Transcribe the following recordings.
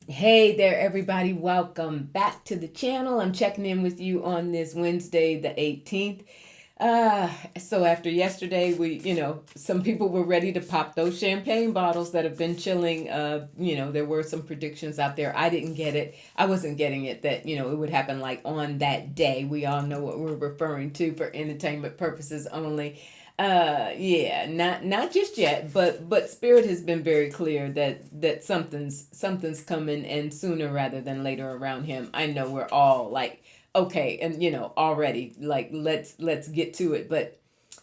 Hey there, everybody. Welcome back to the channel. I'm checking in with you on this Wednesday, the 18th. Uh, so after yesterday, some people were ready to pop those champagne bottles that have been chilling. There were some predictions out there. I didn't get it. I wasn't getting it that, it would happen like on that day. We all know what we're referring to for entertainment purposes only. Yeah, not just yet, but Spirit has been very clear that something's coming, and sooner rather than later around him. I know we're all like, okay, and already like let's get to it, but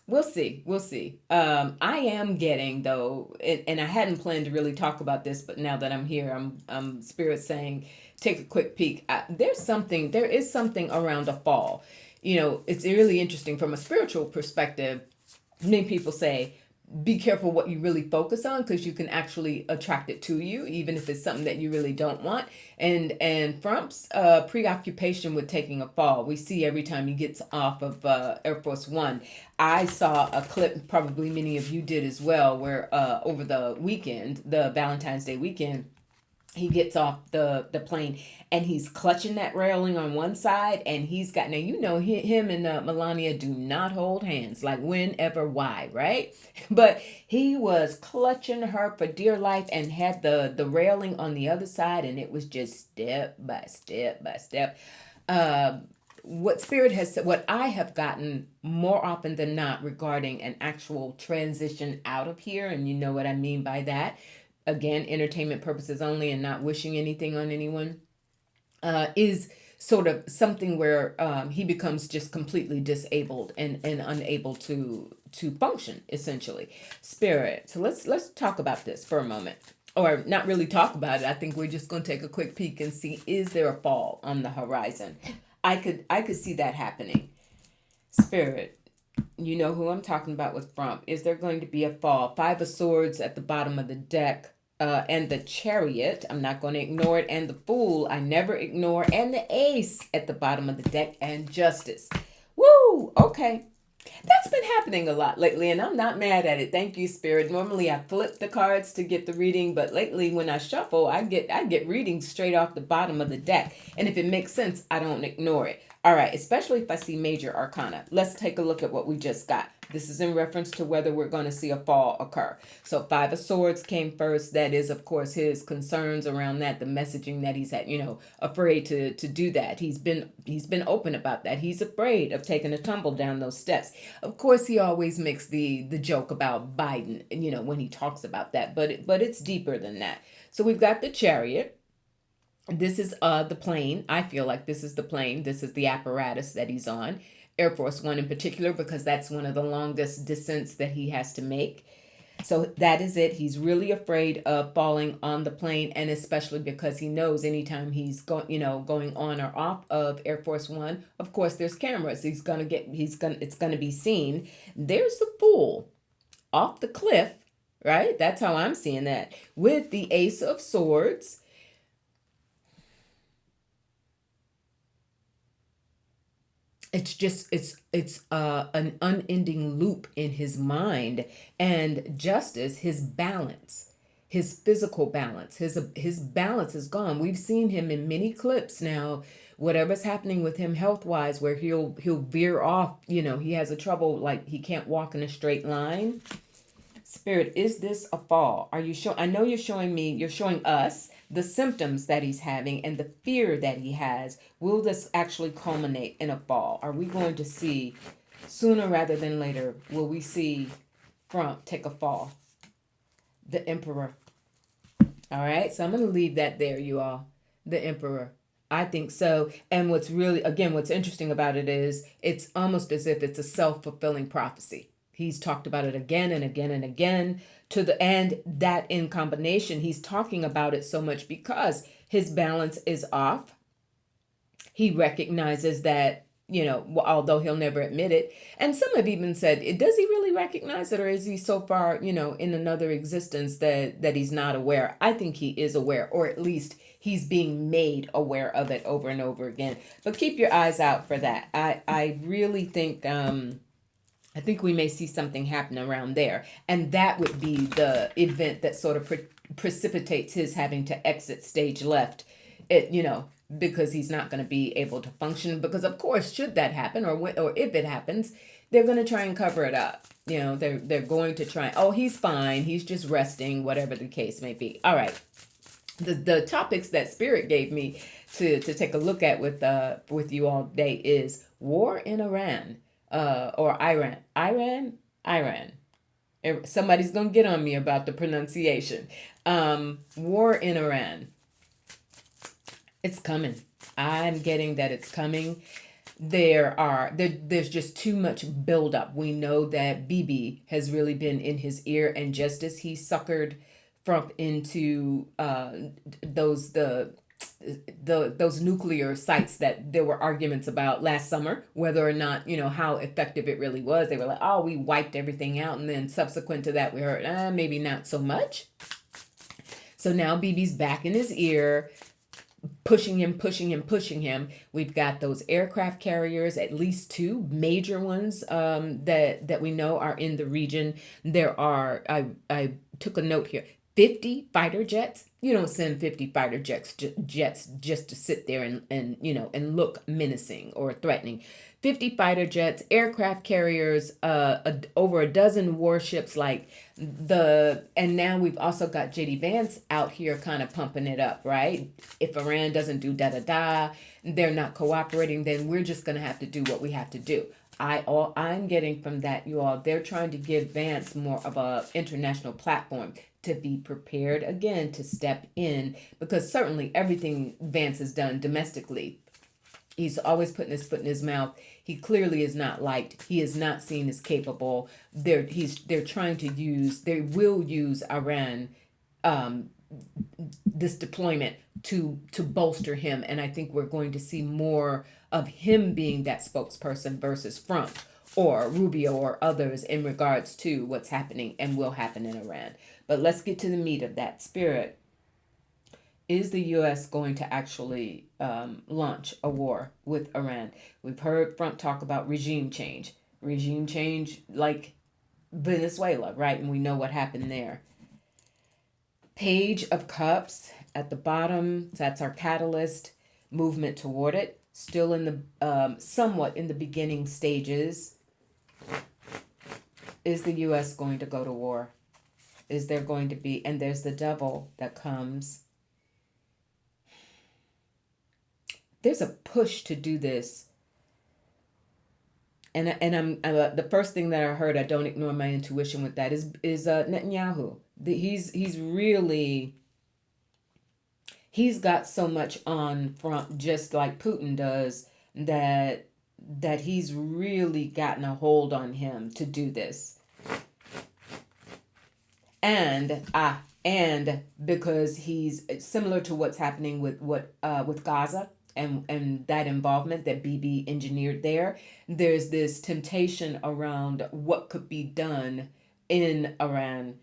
we'll see. I am getting though, and I hadn't planned to really talk about this, but now that I'm here, I'm Spirit saying take a quick peek. There is something around a fall. It's really interesting from a spiritual perspective. Many people say be careful what you really focus on, because you can actually attract it to you, even if it's something that you really don't want. And Trump's preoccupation with taking a fall, we see every time he gets off of Air Force One. I saw a clip, probably many of you did as well, where over the weekend, the Valentine's Day weekend, he gets off the plane and he's clutching that railing on one side, and he's got, now him and Melania do not hold hands, like whenever, why, right? But he was clutching her for dear life and had the railing on the other side, and it was just step by step by step. uh, what Spirit has said, what I have gotten more often than not regarding an actual transition out of here, and you know what I mean by that, again, entertainment purposes only and not wishing anything on anyone, is sort of something where he becomes just completely disabled and unable to function, essentially. Spirit. So let's talk about this for a moment. Or not really talk about it. I think we're just going to take a quick peek and see, is there a fall on the horizon? I could see that happening. Spirit. You know who I'm talking about with Frump. Is there going to be a fall? Five of Swords at the bottom of the deck. And the Chariot, I'm not going to ignore it. And the Fool, I never ignore. And the Ace at the bottom of the deck. And Justice. Woo! Okay. That's been happening a lot lately, and I'm not mad at it. Thank you, Spirit. Normally I flip the cards to get the reading, but lately when I shuffle, I get readings straight off the bottom of the deck. And if it makes sense, I don't ignore it. All right, especially if I see major arcana. Let's take a look at what we just got. This is in reference to whether we're going to see a fall occur. So Five of Swords came first. That is, of course, his concerns around that, the messaging that he's had, afraid to do that. He's been open about that. He's afraid of taking a tumble down those steps. Of course, he always makes the joke about Biden, when he talks about that, but it's deeper than that. So we've got the Chariot. This is the plane. I feel like this is the plane. This is the apparatus that he's on. Air Force One in particular, because that's one of the longest descents that he has to make. So that is it. He's really afraid of falling on the plane, and especially because he knows anytime he's going on or off of Air Force One, of course there's cameras. It's gonna be seen. There's the Fool off the cliff, right? That's how I'm seeing that. With the Ace of Swords, it's an unending loop in his mind. And Justice, his balance, his physical balance, his balance is gone. We've seen him in many clips now, whatever's happening with him health wise, where he'll veer off. He has a trouble, like he can't walk in a straight line. Spirit, is this a fall? Are you showing? I know you're showing us the symptoms that he's having and the fear that he has. Will this actually culminate in a fall? Are we going to see sooner rather than later? Will we see Trump take a fall? The Emperor. All right, so I'm going to leave that there, you all. The Emperor. I think so. And what's interesting about it is it's almost as if it's a self fulfilling prophecy. He's talked about it again and again and again to the end that in combination, he's talking about it so much because his balance is off. He recognizes that, although he'll never admit it. And some have even said, does he really recognize it, or is he so far, in another existence that he's not aware? I think he is aware, or at least he's being made aware of it over and over again. But keep your eyes out for that. I really think we may see something happen around there. And that would be the event that sort of precipitates his having to exit stage left, it, because he's not going to be able to function. Because of course, should that happen, or if it happens, they're going to try and cover it up. They're going to try. Oh, he's fine. He's just resting. Whatever the case may be. All right. The topics that Spirit gave me to take a look at with you all today is war in Iran, or Iran. Somebody's gonna get on me about the pronunciation. War in Iran. It's coming. I'm getting that it's coming. There's just too much buildup. We know that Bibi has really been in his ear, and just as he suckered Trump into those nuclear sites that there were arguments about last summer, whether or not, how effective it really was. They were like, oh, we wiped everything out. And then subsequent to that, we heard, maybe not so much. So now Bibi's back in his ear, pushing him. We've got those aircraft carriers, at least two major ones that we know are in the region. There are, I took a note here, 50 fighter jets. You don't send 50 fighter jets just to sit there and look menacing or threatening. 50 fighter jets, aircraft carriers, over a dozen warships, and now we've also got JD Vance out here kind of pumping it up, right? If Iran doesn't do they're not cooperating, then we're just going to have to do what we have to do. I'm getting from that, you all, they're trying to give Vance more of a international platform to be prepared again to step in, because certainly everything Vance has done domestically, he's always putting his foot in his mouth. He clearly is not liked. He is not seen as capable. They will use Iran, this deployment to bolster him, and I think we're going to see more of him being that spokesperson versus Trump or Rubio or others in regards to what's happening and will happen in Iran. But let's get to the meat of that. Spirit. Is the U.S. going to actually launch a war with Iran? We've heard Trump talk about regime change like Venezuela, right? And we know what happened there. Page of Cups at the bottom, that's our catalyst, movement toward it. Still in the somewhat in the beginning stages. Is the U.S. going to go to war? Is there going to be, and there's the devil that comes. There's a push to do this. And I'm the first thing that I heard, I don't ignore my intuition with that, is Netanyahu. He's got so much on front, just like Putin does, that he's really gotten a hold on him to do this. And because he's similar to what's happening with Gaza and that involvement that BB engineered there, there's this temptation around what could be done in Iran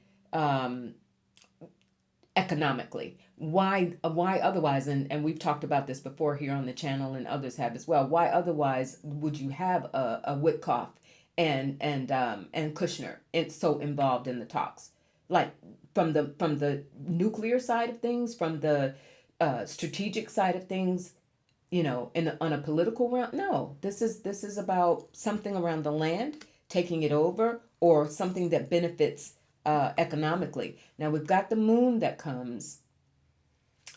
economically. Why otherwise, and we've talked about this before here on the channel, and others have as well, why otherwise would you have a Witkoff and Kushner so involved in the talks? Like from the nuclear side of things, from the strategic side of things, on a political round. No, this is about something around the land, taking it over, or something that benefits economically. Now we've got the moon that comes.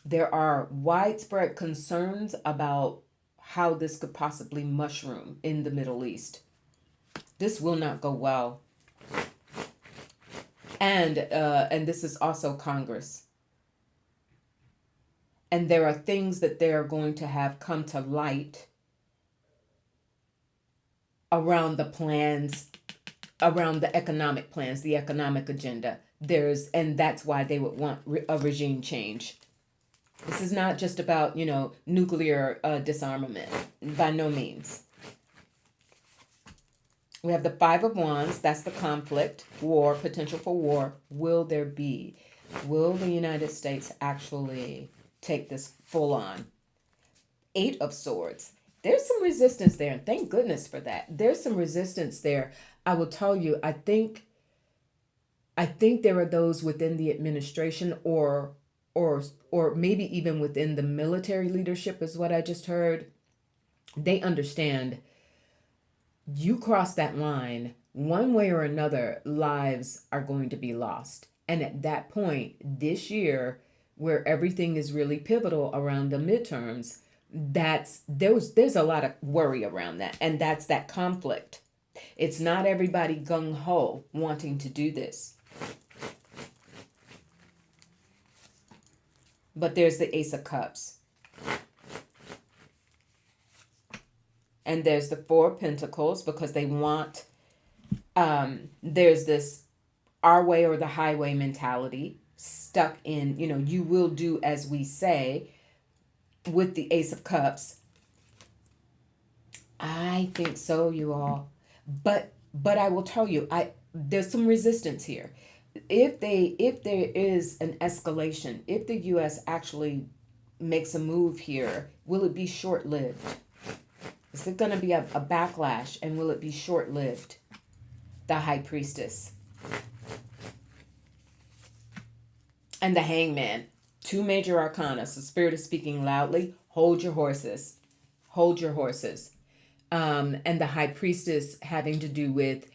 There are widespread concerns about how this could possibly mushroom in the Middle East. This will not go well. And this is also Congress. And there are things that they're going to have come to light around the plans, around the economic plans, the economic agenda. And that's why they would want a regime change. This is not just about, nuclear disarmament, by no means. We have the Five of Wands, that's the conflict, war, potential for war. Will there be? Will the United States actually take this full on? Eight of Swords. There's some resistance there, and thank goodness for that. There's some resistance there. I will tell you, I think I think there are those within the administration or or maybe even within the military leadership is what I just heard. They understand you cross that line, one way or another, lives are going to be lost. And at that point, this year, where everything is really pivotal around the midterms, there's a lot of worry around that. And that's that conflict. It's not everybody gung ho wanting to do this. But there's the Ace of Cups. And there's the Four of Pentacles because they want, there's this our way or the highway mentality stuck in, you will do as we say with the Ace of Cups. I think so, you all. But I will tell you, there's some resistance here. If there is an escalation, if the US actually makes a move here, will it be short-lived? Is there going to be a backlash, and will it be short-lived? The High Priestess. And the Hangman. Two major arcana. So Spirit is speaking loudly. Hold your horses. Hold your horses. And the High Priestess having to do with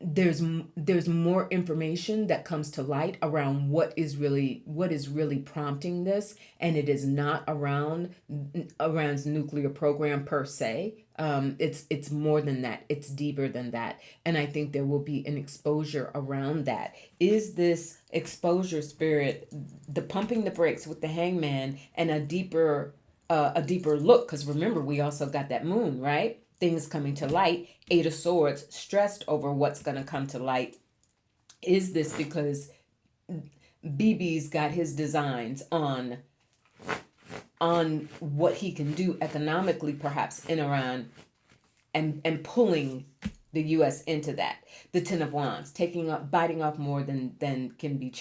there's more information that comes to light around what is really prompting this, and it is not around nuclear program per se. It's more than that. It's deeper than that, and I think there will be an exposure around that. Is this exposure, Spirit, the pumping the brakes with the Hangman, and a deeper look? Because remember, we also got that moon, right? Things coming to light. Eight of Swords, stressed over what's going to come to light. Is this because BB's got his designs on what he can do economically, perhaps in Iran, and pulling the U.S. into that? The Ten of Wands, biting off more than can be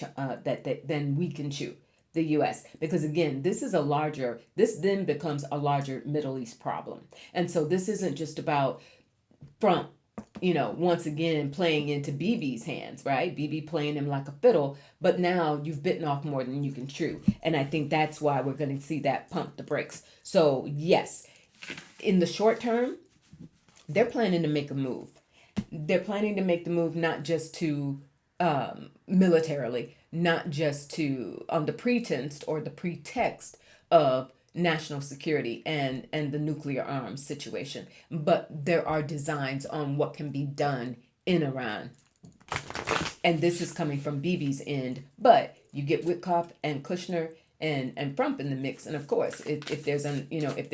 than we can chew. The U.S. because again, this then becomes a larger Middle East problem, and so this isn't just about Trump, once again playing into BB's hands, right? BB playing him like a fiddle, but now you've bitten off more than you can chew, and I think that's why we're going to see that pump the brakes. So yes, in the short term, they're planning to make a move. They're planning to make the move not just to militarily, not just to on the pretense or the pretext of national security and the nuclear arms situation, but there are designs on what can be done in Iran, and this is coming from BB's end. But you get Witkoff and Kushner and Trump in the mix, and of course, if there's if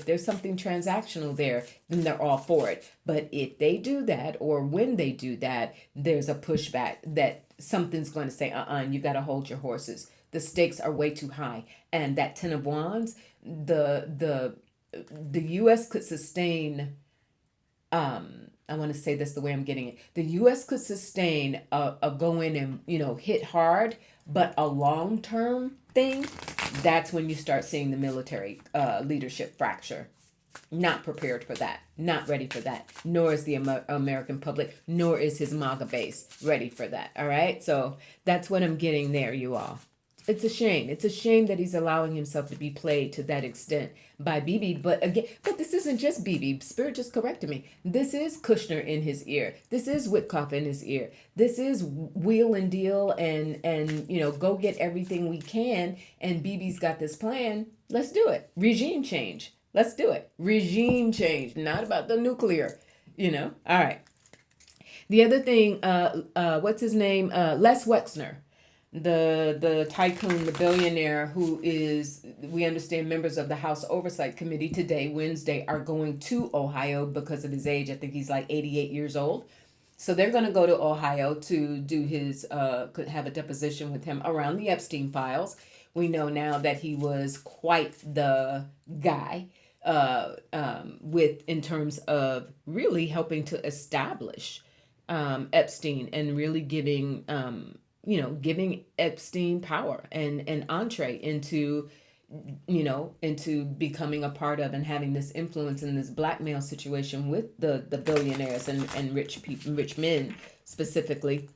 there's something transactional there, then they're all for it. But if they do that, or when they do that, there's a pushback that something's going to say, you got to hold your horses. The stakes are way too high, and that Ten of Wands, the U.S. could sustain. I want to say this the way I'm getting it. The U.S. could sustain a go in and hit hard, but a long term thing. That's when you start seeing the military leadership fracture. Not prepared for that. Not ready for that. Nor is the American public. Nor is his MAGA base ready for that. All right. So that's what I'm getting there, you all. It's a shame. It's a shame that he's allowing himself to be played to that extent by BB. But again, this isn't just BB. Spirit just corrected me. This is Kushner in his ear. This is Witkoff in his ear. This is wheel and deal and go get everything we can. And BB's got this plan. Let's do it. Regime change. Let's do it. Regime change. Not about the nuclear. All right. The other thing, what's his name? Les Wexner. The tycoon, the billionaire, who is, we understand, members of the House Oversight Committee today, Wednesday, are going to Ohio because of his age. I think he's like 88 years old. So they're going to go to Ohio to do could have a deposition with him around the Epstein files. We know now that he was quite the guy in terms of really helping to establish Epstein and really giving Epstein power and entree into becoming a part of and having this influence in this blackmail situation with the billionaires and rich men specifically.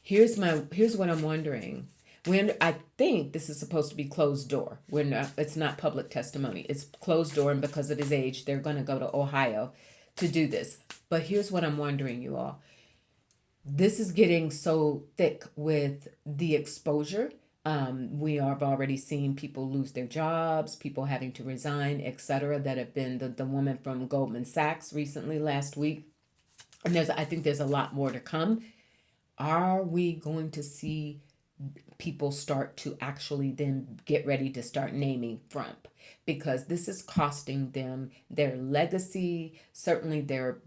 Here's what I'm wondering. I think this is supposed to be closed door. It's not public testimony. It's closed door, and because of his age, they're going to go to Ohio to do this. But here's what I'm wondering, you all. This is getting so thick with the exposure. We have already seen people lose their jobs, people having to resign, etc. That have been the woman from Goldman Sachs recently last week. And I think there's a lot more to come. Are we going to see people start to actually then get ready to start naming Trump? Because this is costing them their legacy, certainly their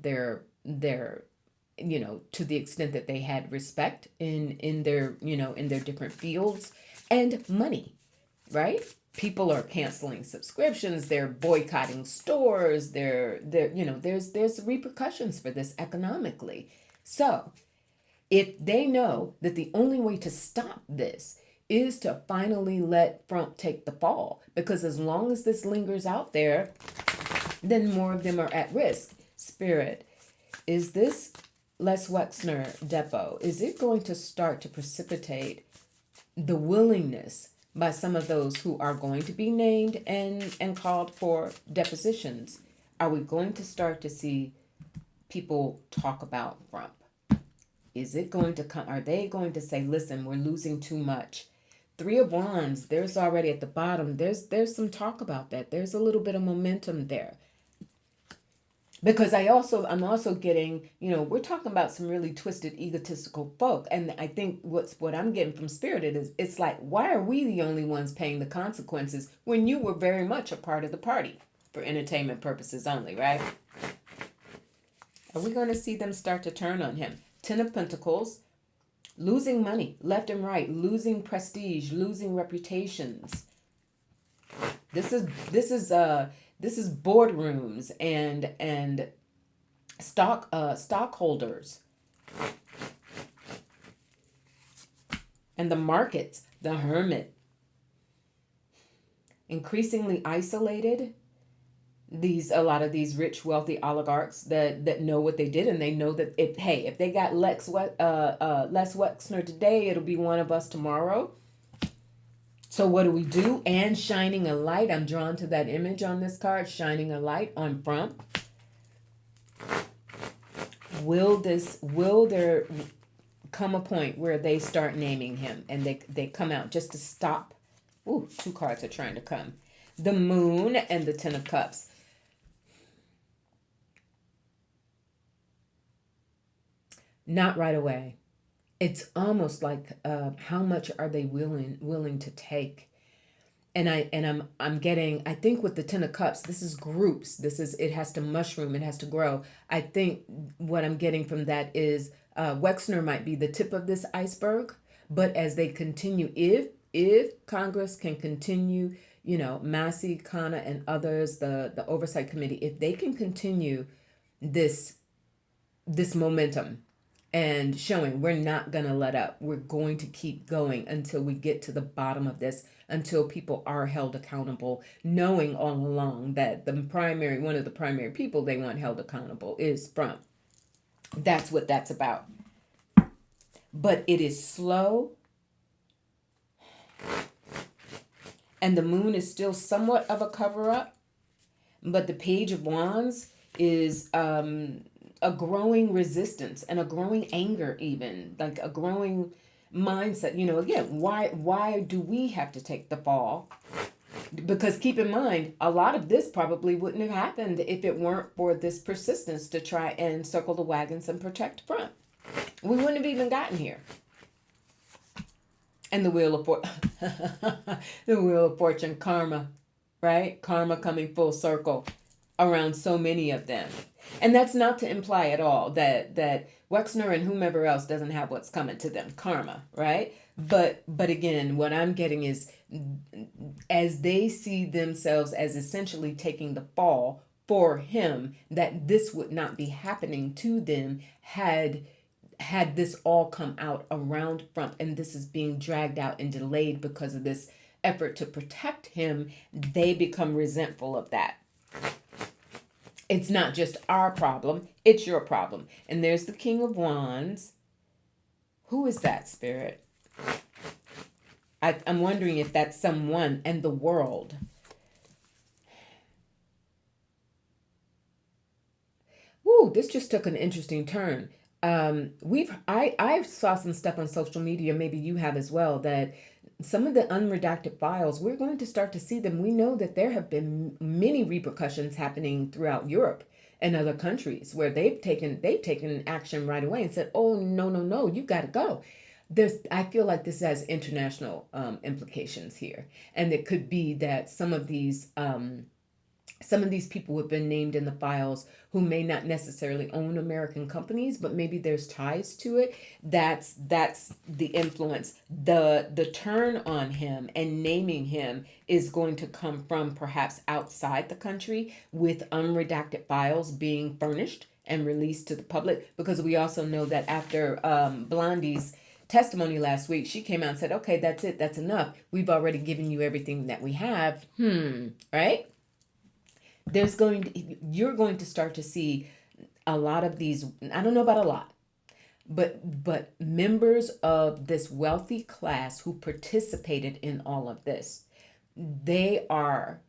to the extent that they had respect in their in their different fields, and money, right? People are canceling subscriptions, they're boycotting stores, there's repercussions for this economically. So if they know that the only way to stop this is to finally let Trump take the fall, because as long as this lingers out there, then more of them are at risk. Spirit, is this Les Wexner depot, is it going to start to precipitate the willingness by some of those who are going to be named and called for depositions? Are we going to start to see people talk about Trump? Is it going to come? Are they going to say, listen, we're losing too much? Three of Wands, there's already at the bottom, there's some talk about that. There's a little bit of momentum there. Because I'm also getting, we're talking about some really twisted, egotistical folk. And I think what I'm getting from Spirited is, it's like, why are we the only ones paying the consequences when you were very much a part of the party for entertainment purposes only, right? Are we going to see them start to turn on him? Ten of Pentacles, losing money left and right, losing prestige, losing reputations. This is boardrooms and stockholders and the markets. The Hermit, increasingly isolated. A lot of these rich, wealthy oligarchs that know what they did, and they know that if they got Les Wexner today, it'll be one of us tomorrow. So what do? And shining a light. I'm drawn to that image on this card, shining a light on Trump. Will there come a point where they start naming him and they come out just to stop? Ooh, two cards are trying to come. The Moon and the Ten of Cups. Not right away. It's almost like how much are they willing to take? And I'm getting, I think with the Ten of Cups, this is groups. It has to mushroom, it has to grow. I think what I'm getting from that is Wexner might be the tip of this iceberg, but as they continue, if Congress can continue, Massey, Khanna, and others, the Oversight Committee, if they can continue this momentum, and showing we're not going to let up. We're going to keep going until we get to the bottom of this, until people are held accountable, knowing all along that one of the primary people they want held accountable is Trump. That's what that's about. But it is slow. And the Moon is still somewhat of a cover-up. But the Page of Wands is a growing resistance and a growing anger, even like a growing mindset. Again, why do we have to take the fall? Because keep in mind, a lot of this probably wouldn't have happened if it weren't for this persistence to try and circle the wagons and protect Trump. We wouldn't have even gotten here. And the Wheel of Fortune, karma, right? Karma coming full circle around so many of them. And that's not to imply at all that Wexner and whomever else doesn't have what's coming to them, karma, right? But again, what I'm getting is, as they see themselves as essentially taking the fall for him, that this would not be happening to them had this all come out around Trump, and this is being dragged out and delayed because of this effort to protect him. They become resentful of that. It's not just our problem, it's your problem. And there's the King of Wands. Who is that, Spirit? I'm wondering if that's someone and the world. Ooh, this just took an interesting turn. I saw some stuff on social media, maybe you have as well, that some of the unredacted files, we're going to start to see them. We know that there have been many repercussions happening throughout Europe and other countries where they've taken action right away and said, "Oh, no, no, no, you got to go." I feel like this has international implications here, and it could be that some of these people who have been named in the files who may not necessarily own American companies, but maybe there's ties to it. That's the influence. The turn on him and naming him is going to come from perhaps outside the country, with unredacted files being furnished and released to the public, because we also know that after Blondie's testimony last week, she came out and said, "Okay, that's it, that's enough. We've already given you everything that we have." Right? You're going to start to see a lot of these. I don't know about a lot, but members of this wealthy class who participated in all of this, they are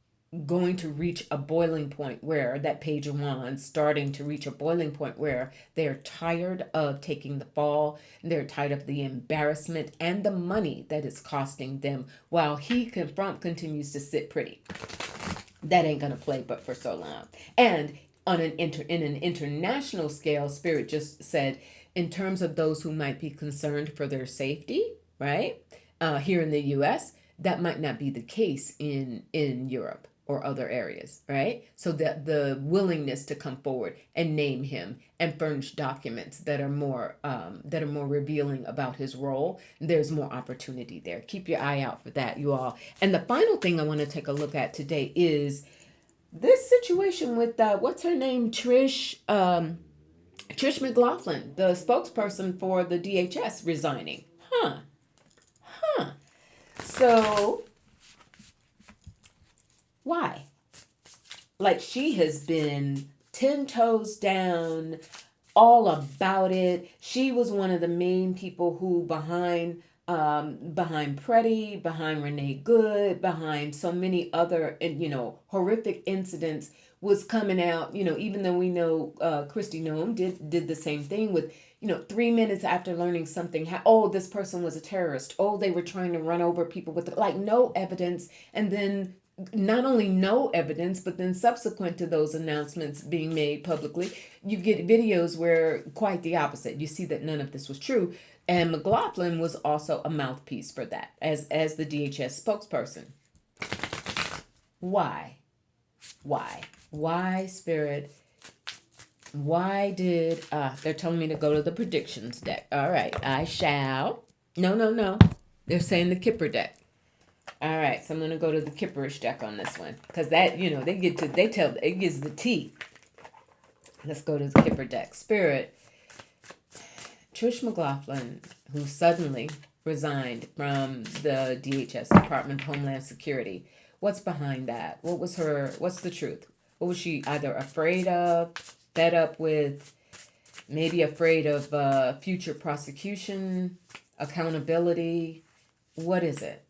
going to reach a boiling point where that page one starting to reach a boiling point where they're tired of taking the fall. They're tired of the embarrassment and the money that is costing them, while Trump continues to sit pretty. That ain't gonna play but for so long. And in an international scale, Spirit just said, in terms of those who might be concerned for their safety, right? Here in the U.S., that might not be the case in Europe or other areas, right? So that the willingness to come forward and name him and furnish documents that are more revealing about his role, there's more opportunity there. Keep your eye out for that, you all. And the final thing I want to take a look at today is this situation with what's her name, Trish McLaughlin, the spokesperson for the DHS, resigning. Huh. So why? Like, she has been 10 toes down, all about it. She was one of the main people who behind Freddie, behind Renee Good, behind so many other horrific incidents, was coming out. Even though we know Kristi Noem did the same thing with 3 minutes after learning something. Oh, this person was a terrorist. Oh, they were trying to run over people with no evidence, and then not only no evidence, but then subsequent to those announcements being made publicly, you get videos where quite the opposite. You see that none of this was true. And McLaughlin was also a mouthpiece for that as the DHS spokesperson. Why? Why, Spirit? Why did they're telling me to go to the predictions deck? All right, I shall. No. They're saying the Kipper deck. All right, so I'm gonna go to the Kipperish deck on this one, because that it gives the tea. Let's go to the Kipper deck. Spirit. Trish McLaughlin, who suddenly resigned from the DHS, Department of Homeland Security. What's behind that? What's the truth? What was she either afraid of, fed up with, maybe afraid of future prosecution, accountability? What is it?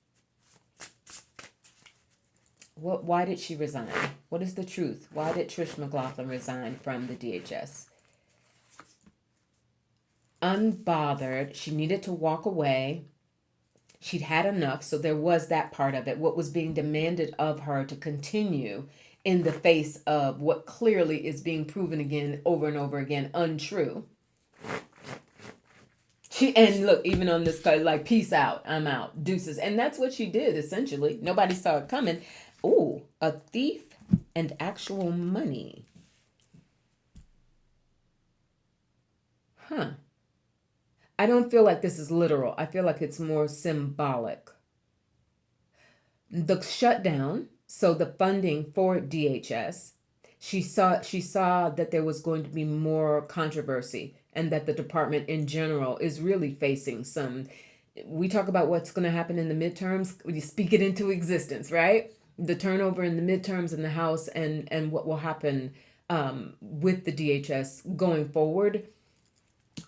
Why did she resign? What is the truth? Why did Trish McLaughlin resign from the DHS? Unbothered. She needed to walk away. She'd had enough, so there was that part of it. What was being demanded of her to continue in the face of what clearly is being proven again, over and over again, untrue. And look, even on this card, like, peace out, I'm out, deuces. And that's what she did, essentially. Nobody saw it coming. Ooh, a thief and actual money. I don't feel like this is literal. I feel like it's more symbolic. The shutdown, so the funding for DHS, she saw that there was going to be more controversy, and that the department in general is really facing some. We talk about what's going to happen in the midterms. You speak it into existence, right? The turnover in the midterms in the House, and what will happen with the DHS going forward.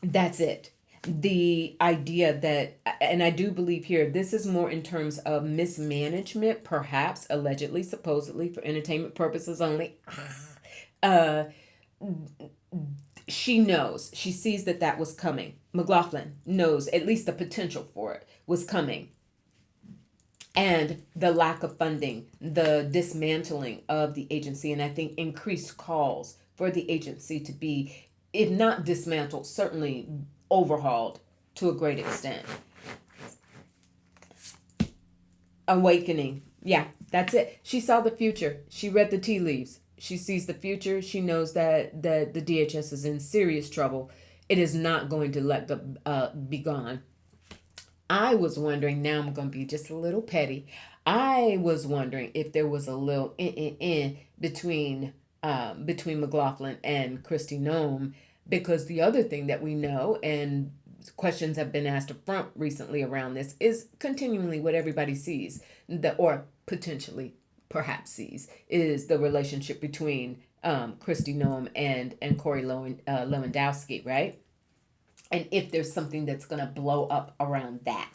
That's it. the idea that, and I do believe here, this is more in terms of mismanagement, perhaps, allegedly, supposedly, for entertainment purposes only. Uh, she knows, she sees that that was coming. McLaughlin knows at least the potential for it was coming. And the lack of funding, the dismantling of the agency, and I think increased calls for the agency to be, if not dismantled, certainly overhauled to a great extent. Awakening. Yeah, that's it. She saw the future. She read the tea leaves. She sees the future. She knows that the DHS is in serious trouble. It is not going to be gone. I was wondering, now I'm going to be just a little petty. I was wondering if there was a little between McLaughlin and Kristi Noem, because the other thing that we know, and questions have been asked up front recently around this, is continually what everybody sees, or potentially perhaps sees, is the relationship between Kristi Noem and Corey Lewandowski, right? And if there's something that's going to blow up around that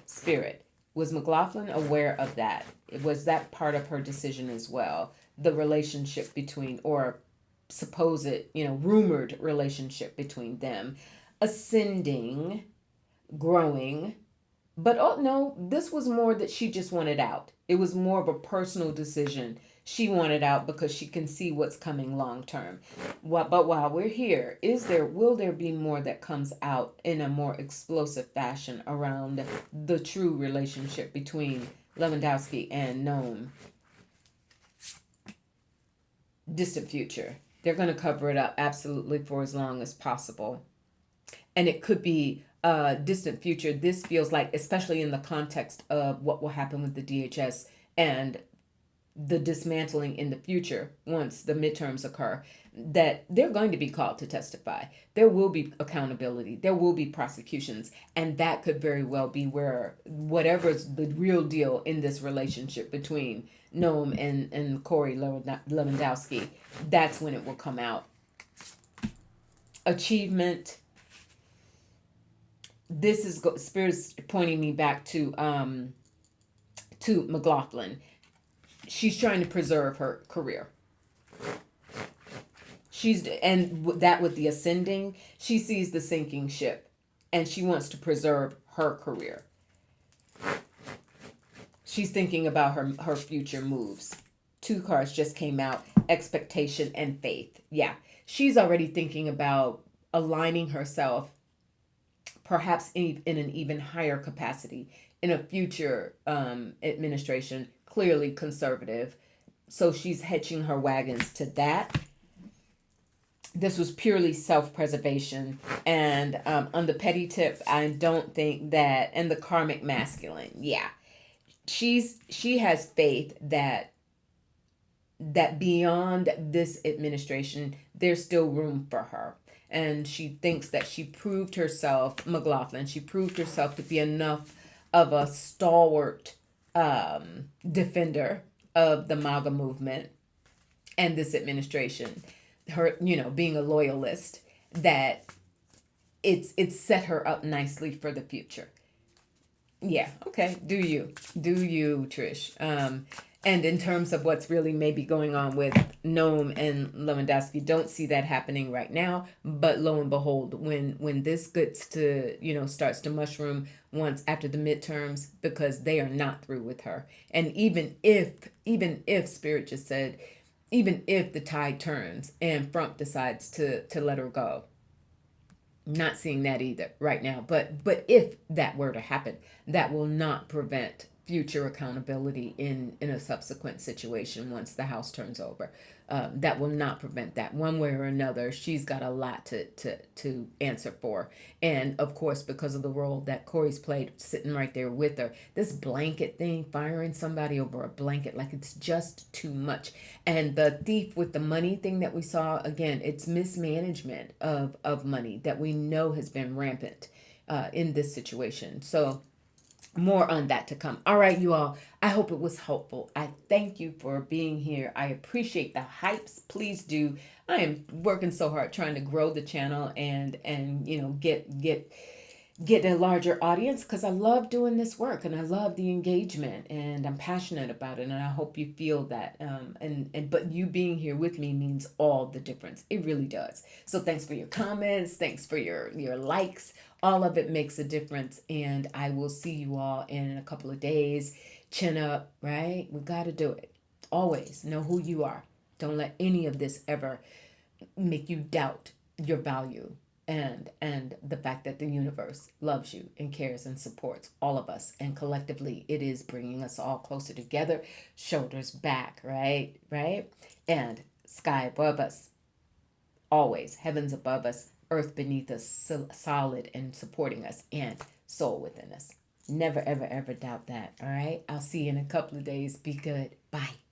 spirit. Was McLaughlin aware of that? Was that part of her decision as well? The relationship between, or supposed, rumored relationship between them, ascending, growing. But oh no, this was more that she just wanted out. It was more of a personal decision. She wanted out because she can see what's coming long term. But while we're here, will there be more that comes out in a more explosive fashion around the true relationship between Lewandowski and Noam? Distant future. They're going to cover it up absolutely for as long as possible. And it could be distant future. This feels like, especially in the context of what will happen with the DHS and the dismantling in the future once the midterms occur, that they're going to be called to testify. There will be accountability. There will be prosecutions. And that could very well be where whatever's the real deal in this relationship between Noam and Corey Lewandowski, that's when it will come out. Achievement. This is Spirit's pointing me back to McLaughlin. She's trying to preserve her career. And that with the ascending, she sees the sinking ship, and she wants to preserve her career. She's thinking about her future moves. 2 cards just came out: expectation and faith. Yeah, she's already thinking about aligning herself, perhaps in an even higher capacity in a future administration, clearly conservative. So she's hitching her wagons to that. This was purely self-preservation. And on the petty tip, I don't think that, and the karmic masculine, yeah, she has faith that beyond this administration, there's still room for her. And she thinks that she proved herself, McLaughlin, she proved herself to be enough of a stalwart defender of the MAGA movement and this administration. Her, being a loyalist, that it's set her up nicely for the future. Yeah, okay. Do you, Trish? And in terms of what's really maybe going on with Noam and Lewandowski, don't see that happening right now. But lo and behold, when this gets to, starts to mushroom once after the midterms, because they are not through with her. And even if Spirit just said, even if the tide turns and Trump decides to let her go, not seeing that either right now. But if that were to happen, that will not prevent future accountability in a subsequent situation once the House turns over. That will not prevent that one way or another. She's got a lot to answer for. And of course, because of the role that Corey's played sitting right there with her, this blanket thing, firing somebody over a blanket, like it's just too much. And the thief with the money thing that we saw, again, it's mismanagement of money that we know has been rampant in this situation. So more on that to come. All right, you all. I hope it was helpful. I thank you for being here. I appreciate the hypes. Please do. I am working so hard trying to grow the channel and get get a larger audience because I love doing this work and I love the engagement and I'm passionate about it and I hope you feel that. And but you being here with me means all the difference. It really does. So thanks for your comments. Thanks for your likes. All of it makes a difference. And I will see you all in a couple of days. Chin up, right? We got to do it. Always know who you are. Don't let any of this ever make you doubt your value and the fact that the universe loves you and cares and supports all of us, and collectively it is bringing us all closer together, shoulders back, right, and sky above us, always heavens above us, earth beneath us, solid and supporting us, and soul within us. Never ever ever doubt that. All right, I'll see you in a couple of days. Be good. Bye.